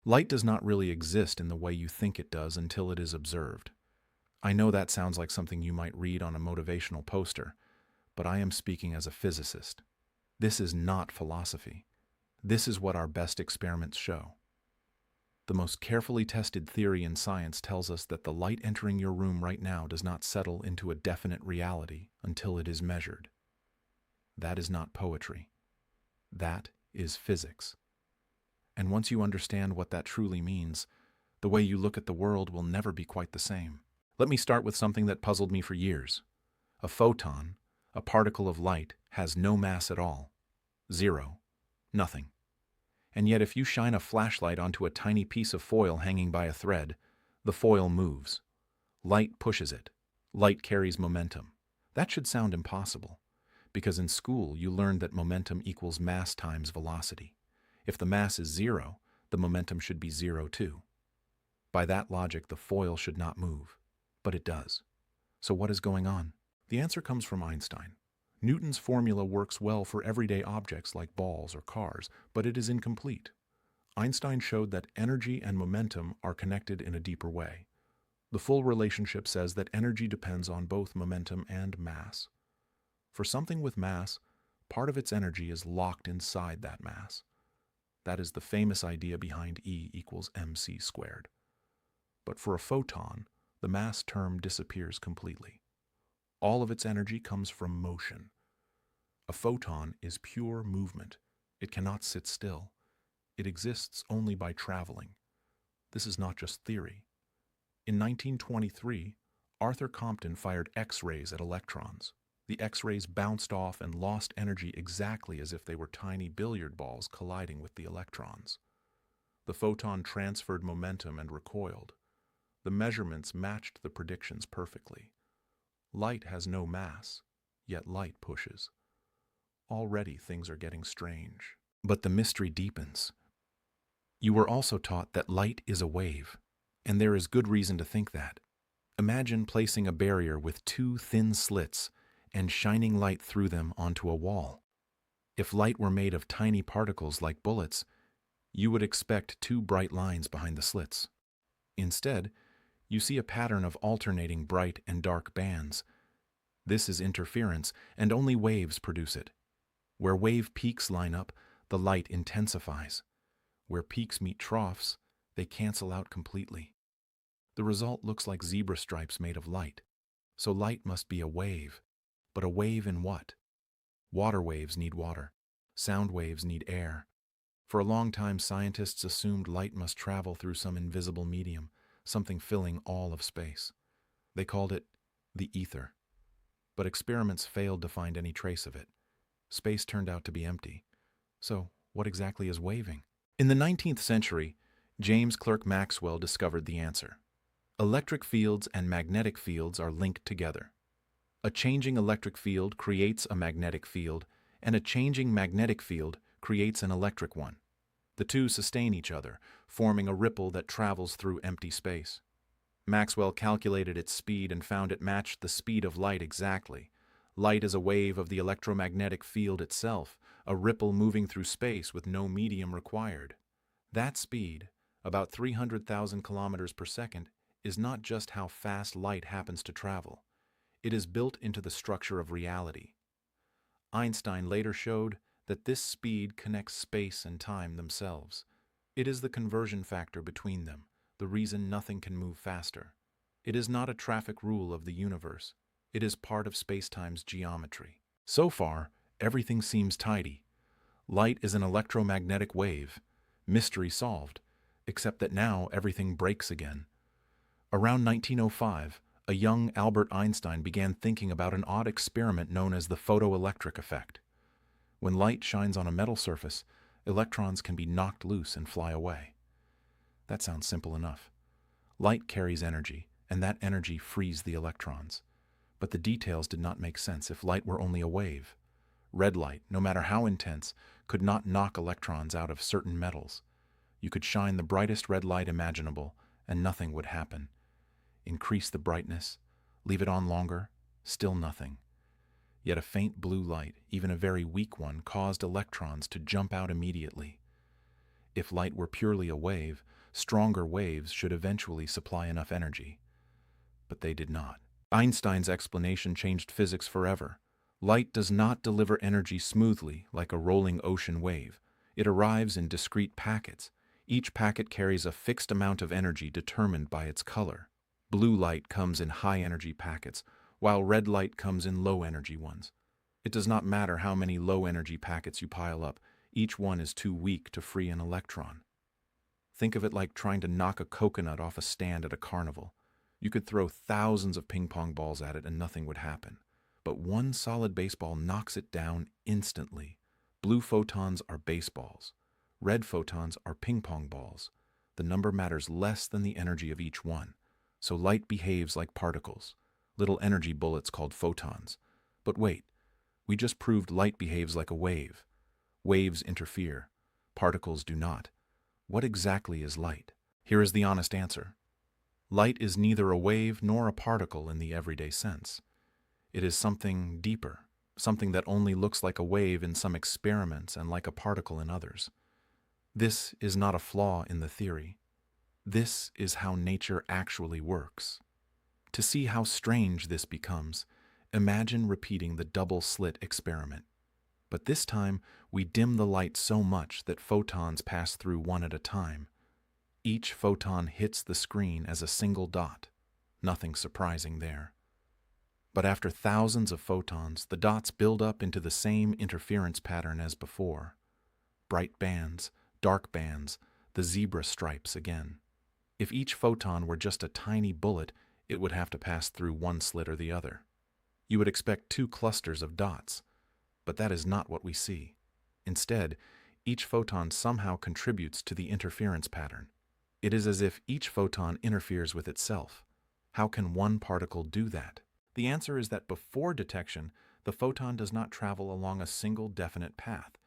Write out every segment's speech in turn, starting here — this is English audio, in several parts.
Light does not really exist in the way you think it does until it is observed. I know that sounds like something you might read on a motivational poster, but I am speaking as a physicist. This is not philosophy. This is what our best experiments show. The most carefully tested theory in science tells us that the light entering your room right now does not settle into a definite reality until it is measured. That is not poetry. That is physics. And once you understand what that truly means, the way you look at the world will never be quite the same. Let me start with something that puzzled me for years. A photon, a particle of light, has no mass at all. Zero. Nothing. And yet if you shine a flashlight onto a tiny piece of foil hanging by a thread, the foil moves. Light pushes it. Light carries momentum. That should sound impossible, because in school you learned that momentum equals mass times velocity. If the mass is zero, the momentum should be zero too. By that logic, the foil should not move, but it does. So what is going on? The answer comes from Einstein. Newton's formula works well for everyday objects like balls or cars, but it is incomplete. Einstein showed that energy and momentum are connected in a deeper way. The full relationship says that energy depends on both momentum and mass. For something with mass, part of its energy is locked inside that mass. That is the famous idea behind E equals mc squared. But for a photon, the mass term disappears completely. All of its energy comes from motion. A photon is pure movement. It cannot sit still. It exists only by traveling. This is not just theory. In 1923, Arthur Compton fired X-rays at electrons. The X-rays bounced off and lost energy exactly as if they were tiny billiard balls colliding with the electrons. The photon transferred momentum and recoiled. The measurements matched the predictions perfectly. Light has no mass, yet light pushes. Already things are getting strange. But the mystery deepens. You were also taught that light is a wave, and there is good reason to think that. Imagine placing a barrier with two thin slits and shining light through them onto a wall. If light were made of tiny particles like bullets, you would expect two bright lines behind the slits. Instead, you see a pattern of alternating bright and dark bands. This is interference, and only waves produce it. Where wave peaks line up, the light intensifies. Where peaks meet troughs, they cancel out completely. The result looks like zebra stripes made of light. So light must be a wave. But a wave in what? Water waves need water. Sound waves need air. For a long time, scientists assumed light must travel through some invisible medium, something filling all of space. They called it the ether. But experiments failed to find any trace of it. Space turned out to be empty. So, what exactly is waving? In the 19th century, James Clerk Maxwell discovered the answer. Electric fields and magnetic fields are linked together. A changing electric field creates a magnetic field, and a changing magnetic field creates an electric one. The two sustain each other, forming a ripple that travels through empty space. Maxwell calculated its speed and found it matched the speed of light exactly. Light is a wave of the electromagnetic field itself, a ripple moving through space with no medium required. That speed, about 300,000 kilometers per second, is not just how fast light happens to travel. It is built into the structure of reality. Einstein later showed that this speed connects space and time themselves. It is the conversion factor between them, the reason nothing can move faster. It is not a traffic rule of the universe. It is part of spacetime's geometry. So far, everything seems tidy. Light is an electromagnetic wave. Mystery solved, except that now everything breaks again. Around 1905, a young Albert Einstein began thinking about an odd experiment known as the photoelectric effect. When light shines on a metal surface, electrons can be knocked loose and fly away. That sounds simple enough. Light carries energy, and that energy frees the electrons. But the details did not make sense if light were only a wave. Red light, no matter how intense, could not knock electrons out of certain metals. You could shine the brightest red light imaginable, and nothing would happen. Increase the brightness, leave it on longer, still nothing. Yet a faint blue light, even a very weak one, caused electrons to jump out immediately. If light were purely a wave, stronger waves should eventually supply enough energy. But they did not. Einstein's explanation changed physics forever. Light does not deliver energy smoothly like a rolling ocean wave. It arrives in discrete packets. Each packet carries a fixed amount of energy determined by its color. Blue light comes in high-energy packets, while red light comes in low-energy ones. It does not matter how many low-energy packets you pile up. Each one is too weak to free an electron. Think of it like trying to knock a coconut off a stand at a carnival. You could throw thousands of ping-pong balls at it and nothing would happen. But one solid baseball knocks it down instantly. Blue photons are baseballs. Red photons are ping-pong balls. The number matters less than the energy of each one. So light behaves like particles, little energy bullets called photons. But wait, we just proved light behaves like a wave. Waves interfere. Particles do not. What exactly is light? Here is the honest answer. Light is neither a wave nor a particle in the everyday sense. It is something deeper, something that only looks like a wave in some experiments and like a particle in others. This is not a flaw in the theory. This is how nature actually works. To see how strange this becomes, imagine repeating the double-slit experiment. But this time, we dim the light so much that photons pass through one at a time. Each photon hits the screen as a single dot. Nothing surprising there. But after thousands of photons, the dots build up into the same interference pattern as before. Bright bands, dark bands, the zebra stripes again. If each photon were just a tiny bullet, it would have to pass through one slit or the other. You would expect two clusters of dots, but that is not what we see. Instead, each photon somehow contributes to the interference pattern. It is as if each photon interferes with itself. How can one particle do that? The answer is that before detection, the photon does not travel along a single definite path.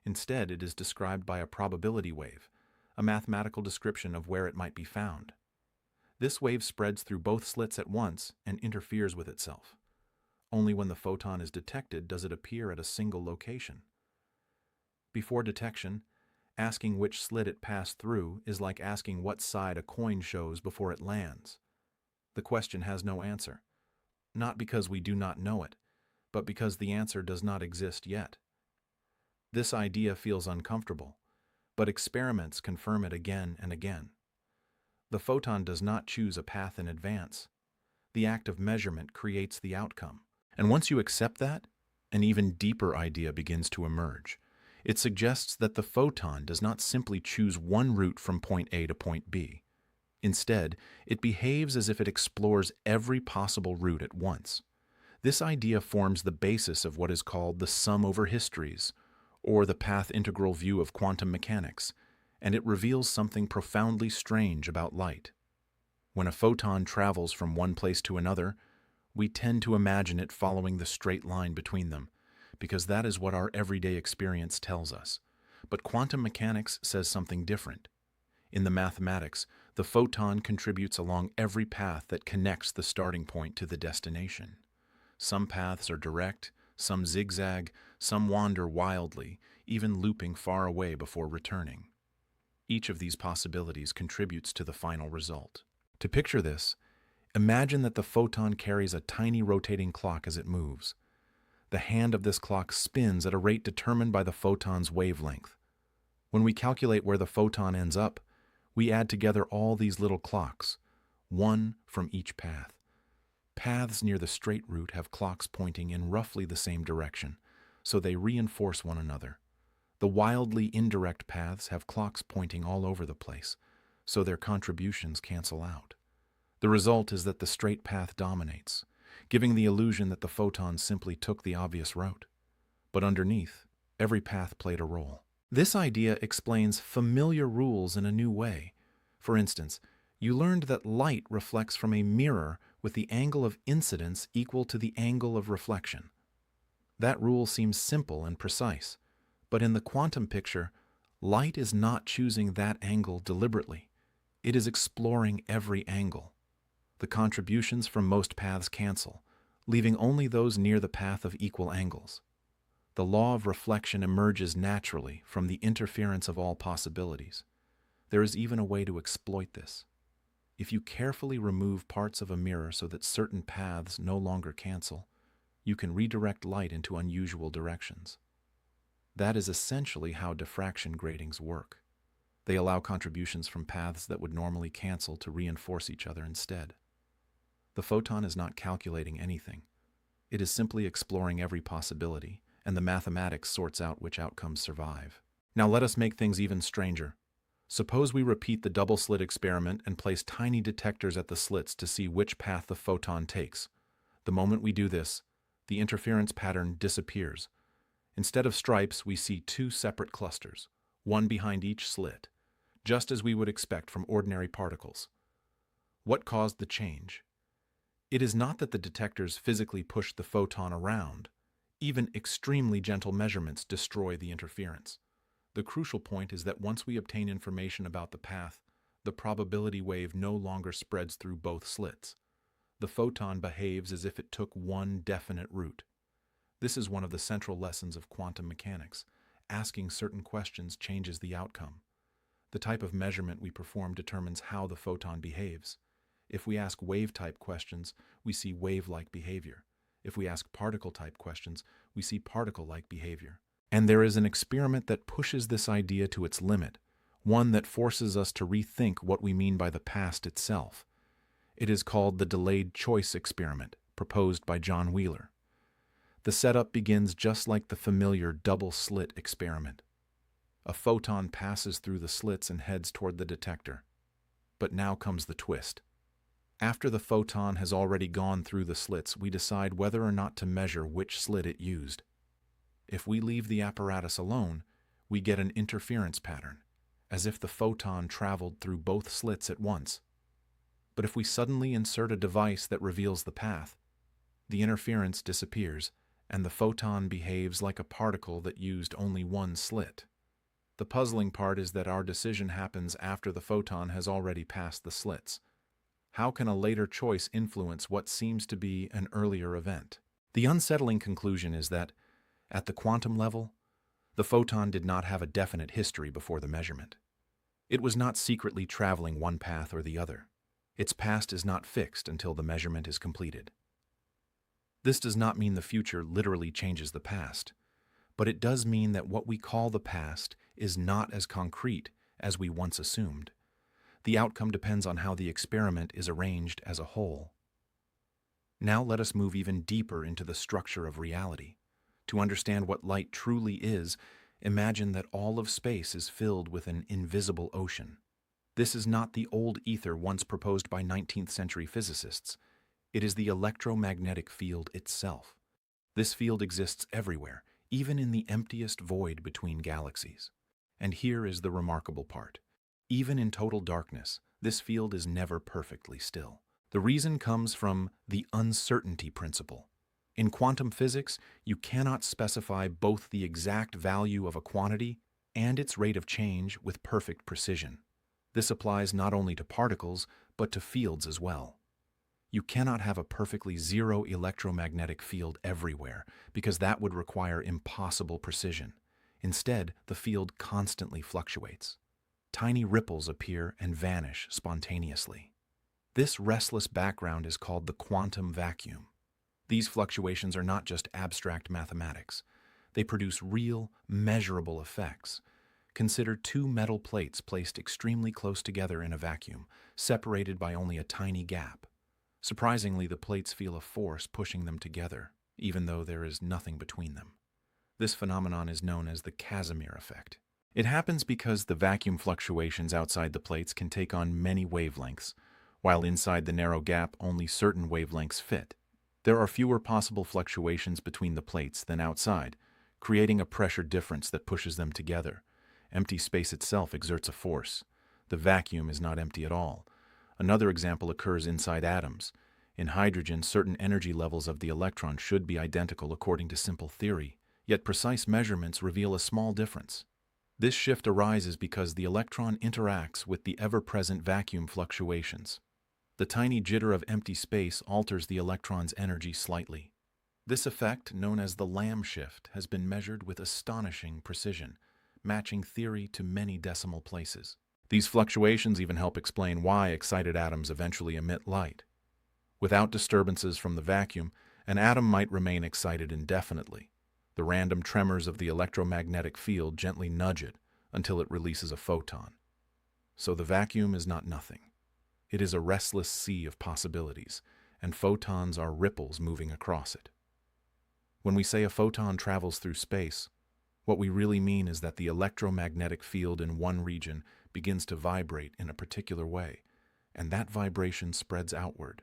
Instead, it is described by a probability wave, a mathematical description of where it might be found. This wave spreads through both slits at once and interferes with itself. Only when the photon is detected does it appear at a single location. Before detection, asking which slit it passed through is like asking what side a coin shows before it lands. The question has no answer, not because we do not know it, but because the answer does not exist yet. This idea feels uncomfortable, but experiments confirm it again and again. The photon does not choose a path in advance. The act of measurement creates the outcome. And once you accept that, an even deeper idea begins to emerge. It suggests that the photon does not simply choose one route from point A to point B. Instead, it behaves as if it explores every possible route at once. This idea forms the basis of what is called the sum over histories, or the path integral view of quantum mechanics, and it reveals something profoundly strange about light. When a photon travels from one place to another, we tend to imagine it following the straight line between them, because that is what our everyday experience tells us. But quantum mechanics says something different. In the mathematics, the photon contributes along every path that connects the starting point to the destination. Some paths are direct, some zigzag, some wander wildly, even looping far away before returning. Each of these possibilities contributes to the final result. To picture this, imagine that the photon carries a tiny rotating clock as it moves. The hand of this clock spins at a rate determined by the photon's wavelength. When we calculate where the photon ends up, we add together all these little clocks, one from each path. Paths near the straight route have clocks pointing in roughly the same direction, so they reinforce one another. The wildly indirect paths have clocks pointing all over the place, so their contributions cancel out. The result is that the straight path dominates, giving the illusion that the photon simply took the obvious route. But underneath, every path played a role. This idea explains familiar rules in a new way. For instance, you learned that light reflects from a mirror with the angle of incidence equal to the angle of reflection. That rule seems simple and precise, but in the quantum picture, light is not choosing that angle deliberately. It is exploring every angle. The contributions from most paths cancel, leaving only those near the path of equal angles. The law of reflection emerges naturally from the interference of all possibilities. There is even a way to exploit this. If you carefully remove parts of a mirror so that certain paths no longer cancel, you can redirect light into unusual directions. That is essentially how diffraction gratings work. They allow contributions from paths that would normally cancel to reinforce each other instead. The photon is not calculating anything. It is simply exploring every possibility, and the mathematics sorts out which outcomes survive. Now let us make things even stranger. Suppose we repeat the double-slit experiment and place tiny detectors at the slits to see which path the photon takes. The moment we do this, the interference pattern disappears. Instead of stripes, we see two separate clusters, one behind each slit, just as we would expect from ordinary particles. What caused the change? It is not that the detectors physically pushed the photon around. Even extremely gentle measurements destroy the interference. The crucial point is that once we obtain information about the path, the probability wave no longer spreads through both slits. The photon behaves as if it took one definite route. This is one of the central lessons of quantum mechanics. Asking certain questions changes the outcome. The type of measurement we perform determines how the photon behaves. If we ask wave-type questions, we see wave-like behavior. If we ask particle-type questions, we see particle-like behavior. And there is an experiment that pushes this idea to its limit, one that forces us to rethink what we mean by the past itself. It is called the delayed choice experiment, proposed by John Wheeler. The setup begins just like the familiar double-slit experiment. A photon passes through the slits and heads toward the detector. But now comes the twist. After the photon has already gone through the slits, we decide whether or not to measure which slit it used. If we leave the apparatus alone, we get an interference pattern, as if the photon traveled through both slits at once. But if we suddenly insert a device that reveals the path, the interference disappears, and the photon behaves like a particle that used only one slit. The puzzling part is that our decision happens after the photon has already passed the slits. How can a later choice influence what seems to be an earlier event? The unsettling conclusion is that, at the quantum level, the photon did not have a definite history before the measurement. It was not secretly traveling one path or the other. Its past is not fixed until the measurement is completed. This does not mean the future literally changes the past, but it does mean that what we call the past is not as concrete as we once assumed. The outcome depends on how the experiment is arranged as a whole. Now let us move even deeper into the structure of reality. To understand what light truly is, imagine that all of space is filled with an invisible ocean. This is not the old ether once proposed by 19th century physicists. It is the electromagnetic field itself. This field exists everywhere, even in the emptiest void between galaxies. And here is the remarkable part. Even in total darkness, this field is never perfectly still. The reason comes from the uncertainty principle. In quantum physics, you cannot specify both the exact value of a quantity and its rate of change with perfect precision. This applies not only to particles, but to fields as well. You cannot have a perfectly zero electromagnetic field everywhere, because that would require impossible precision. Instead, the field constantly fluctuates. Tiny ripples appear and vanish spontaneously. This restless background is called the quantum vacuum. These fluctuations are not just abstract mathematics. They produce real, measurable effects. Consider two metal plates placed extremely close together in a vacuum, separated by only a tiny gap. Surprisingly, the plates feel a force pushing them together, even though there is nothing between them. This phenomenon is known as the Casimir effect. It happens because the vacuum fluctuations outside the plates can take on many wavelengths, while inside the narrow gap only certain wavelengths fit. There are fewer possible fluctuations between the plates than outside, creating a pressure difference that pushes them together. Empty space itself exerts a force. The vacuum is not empty at all. Another example occurs inside atoms. In hydrogen, certain energy levels of the electron should be identical according to simple theory, yet precise measurements reveal a small difference. This shift arises because the electron interacts with the ever-present vacuum fluctuations. The tiny jitter of empty space alters the electron's energy slightly. This effect, known as the Lamb shift, has been measured with astonishing precision, matching theory to many decimal places. These fluctuations even help explain why excited atoms eventually emit light. Without disturbances from the vacuum, an atom might remain excited indefinitely. The random tremors of the electromagnetic field gently nudge it until it releases a photon. So the vacuum is not nothing. It is a restless sea of possibilities, and photons are ripples moving across it. When we say a photon travels through space, what we really mean is that the electromagnetic field in one region begins to vibrate in a particular way, and that vibration spreads outward.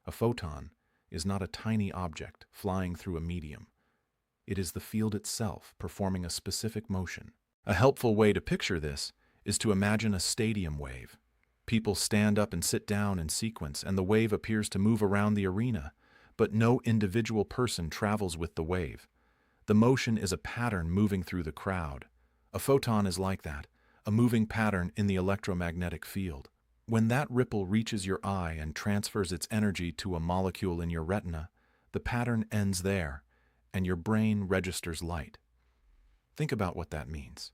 A photon is not a tiny object flying through a medium. It is the field itself performing a specific motion. A helpful way to picture this is to imagine a stadium wave. People stand up and sit down in sequence, and the wave appears to move around the arena, but no individual person travels with the wave. The motion is a pattern moving through the crowd. A photon is like that, a moving pattern in the electromagnetic field. When that ripple reaches your eye and transfers its energy to a molecule in your retina, the pattern ends there, and your brain registers light. Think about what that means.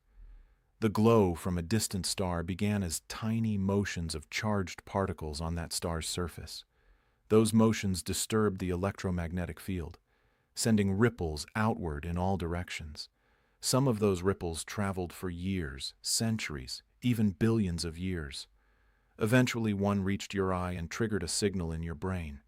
The glow from a distant star began as tiny motions of charged particles on that star's surface. Those motions disturbed the electromagnetic field, sending ripples outward in all directions. Some of those ripples traveled for years, centuries, even billions of years. Eventually, one reached your eye and triggered a signal in your brain.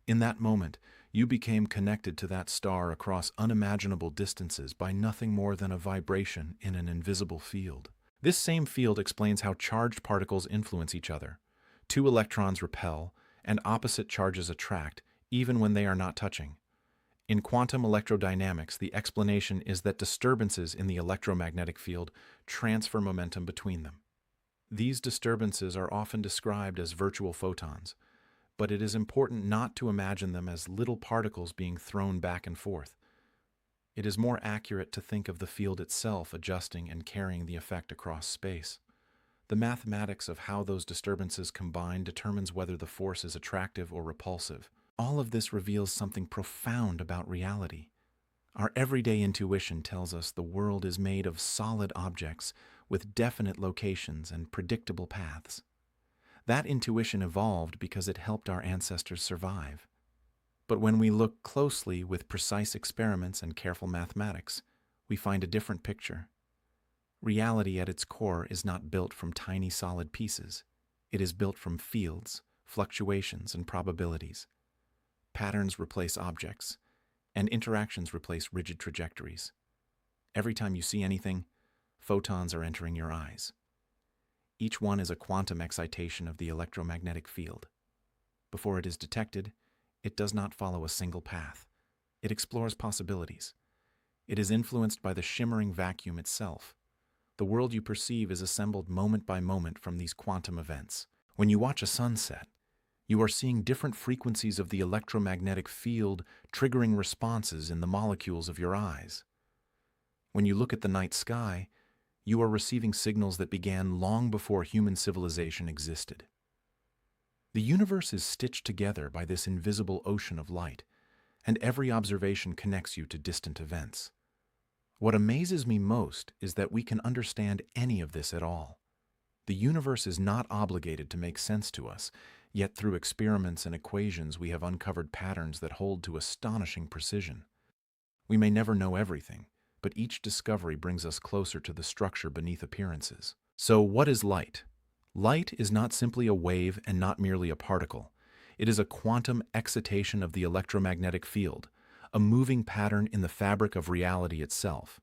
In that moment, you became connected to that star across unimaginable distances by nothing more than a vibration in an invisible field. This same field explains how charged particles influence each other. Two electrons repel, and opposite charges attract, even when they are not touching. In quantum electrodynamics, the explanation is that disturbances in the electromagnetic field transfer momentum between them. These disturbances are often described as virtual photons, but it is important not to imagine them as little particles being thrown back and forth. It is more accurate to think of the field itself adjusting and carrying the effect across space. The mathematics of how those disturbances combine determines whether the force is attractive or repulsive. All of this reveals something profound about reality. Our everyday intuition tells us the world is made of solid objects with definite locations and predictable paths. That intuition evolved because it helped our ancestors survive. But when we look closely with precise experiments and careful mathematics, we find a different picture. Reality at its core is not built from tiny solid pieces. It is built from fields, fluctuations, and probabilities. Patterns replace objects, and interactions replace rigid trajectories. Every time you see anything, photons are entering your eyes. Each one is a quantum excitation of the electromagnetic field. Before it is detected, it does not follow a single path. It explores possibilities. It is influenced by the shimmering vacuum itself. The world you perceive is assembled moment by moment from these quantum events. When you watch a sunset, you are seeing different frequencies of the electromagnetic field triggering responses in the molecules of your eyes. When you look at the night sky, you are receiving signals that began long before human civilization existed. The universe is stitched together by this invisible ocean of light, and every observation connects you to distant events. What amazes me most is that we can understand any of this at all. The universe is not obligated to make sense to us, yet through experiments and equations we have uncovered patterns that hold to astonishing precision. We may never know everything, but each discovery brings us closer to the structure beneath appearances. So what is light? Light is not simply a wave and not merely a particle. It is a quantum excitation of the electromagnetic field, a moving pattern in the fabric of reality itself.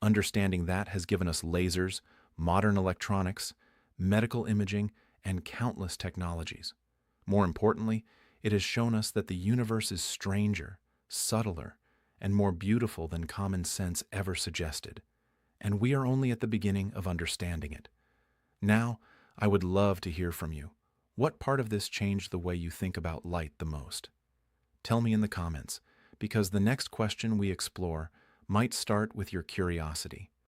Understanding that has given us lasers, modern electronics, medical imaging, and countless technologies. More importantly, it has shown us that the universe is stranger, subtler, and more beautiful than common sense ever suggested. And we are only at the beginning of understanding it. Now, I would love to hear from you. What part of this changed the way you think about light the most? Tell me in the comments, because the next question we explore might start with your curiosity.